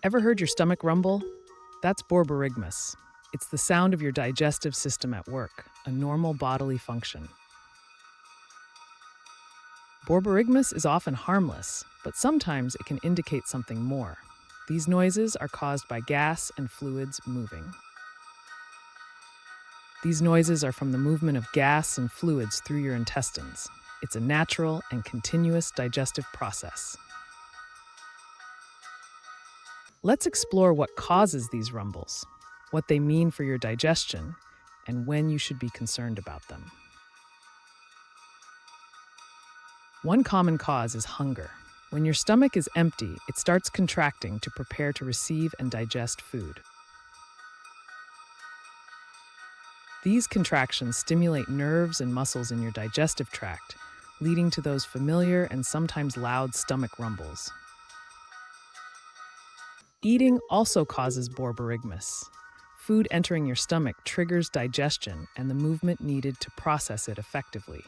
Ever heard your stomach rumble? That's Borborygmus. It's the sound of your digestive system at work, a normal bodily function. Borborygmus is often harmless, but sometimes it can indicate something more. These noises are caused by gas and fluids moving. These noises are from the movement of gas and fluids through your intestines. It's a natural and continuous digestive process. Let's explore what causes these rumbles, what they mean for your digestion, and when you should be concerned about them. One common cause is hunger. When your stomach is empty, it starts contracting to prepare to receive and digest food. These contractions stimulate nerves and muscles in your digestive tract, leading to those familiar and sometimes loud stomach rumbles. Eating also causes Borborygmus. Food entering your stomach triggers digestion and the movement needed to process it effectively.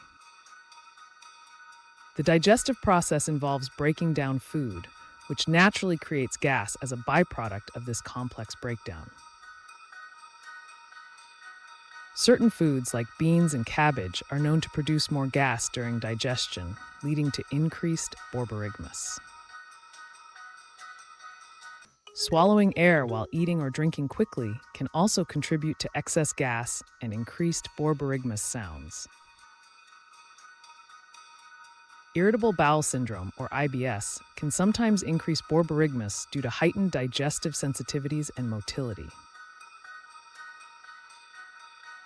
The digestive process involves breaking down food, which naturally creates gas as a byproduct of this complex breakdown. Certain foods like beans and cabbage are known to produce more gas during digestion, leading to increased Borborygmus. Swallowing air while eating or drinking quickly can also contribute to excess gas and increased Borborygmus sounds. Irritable bowel syndrome, or IBS, can sometimes increase Borborygmus due to heightened digestive sensitivities and motility.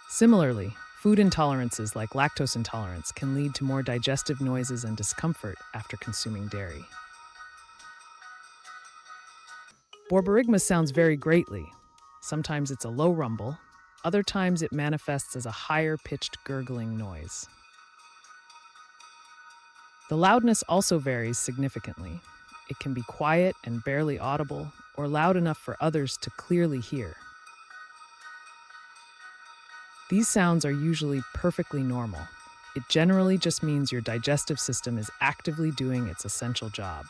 Similarly, food intolerances like lactose intolerance can lead to more digestive noises and discomfort after consuming dairy. Borborygmus sounds vary greatly. Sometimes it's a low rumble, other times it manifests as a higher-pitched gurgling noise. The loudness also varies significantly. It can be quiet and barely audible, or loud enough for others to clearly hear. These sounds are usually perfectly normal. It generally just means your digestive system is actively doing its essential job.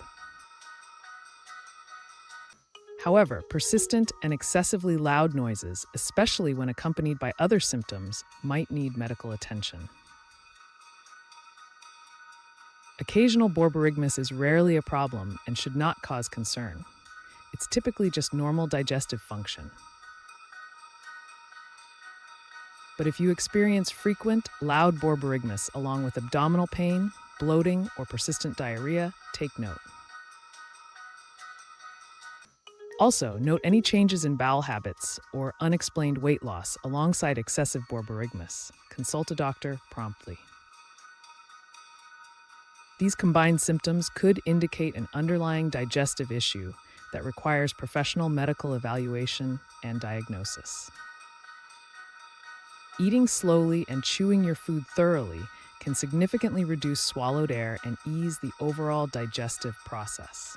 However, persistent and excessively loud noises, especially when accompanied by other symptoms, might need medical attention. Occasional Borborygmus is rarely a problem and should not cause concern. It's typically just normal digestive function. But if you experience frequent, loud Borborygmus along with abdominal pain, bloating, or persistent diarrhea, take note. Also, note any changes in bowel habits or unexplained weight loss alongside excessive Borborygmus. Consult a doctor promptly. These combined symptoms could indicate an underlying digestive issue that requires professional medical evaluation and diagnosis. Eating slowly and chewing your food thoroughly can significantly reduce swallowed air and ease the overall digestive process.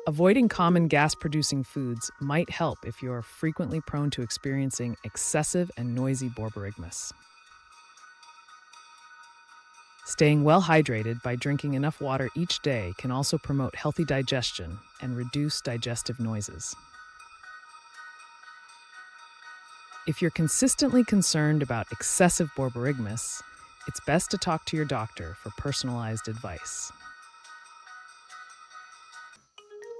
Avoiding common gas-producing foods might help if you're frequently prone to experiencing excessive and noisy Borborygmus. Staying well hydrated by drinking enough water each day can also promote healthy digestion and reduce digestive noises. If you're consistently concerned about excessive Borborygmus, it's best to talk to your doctor for personalized advice.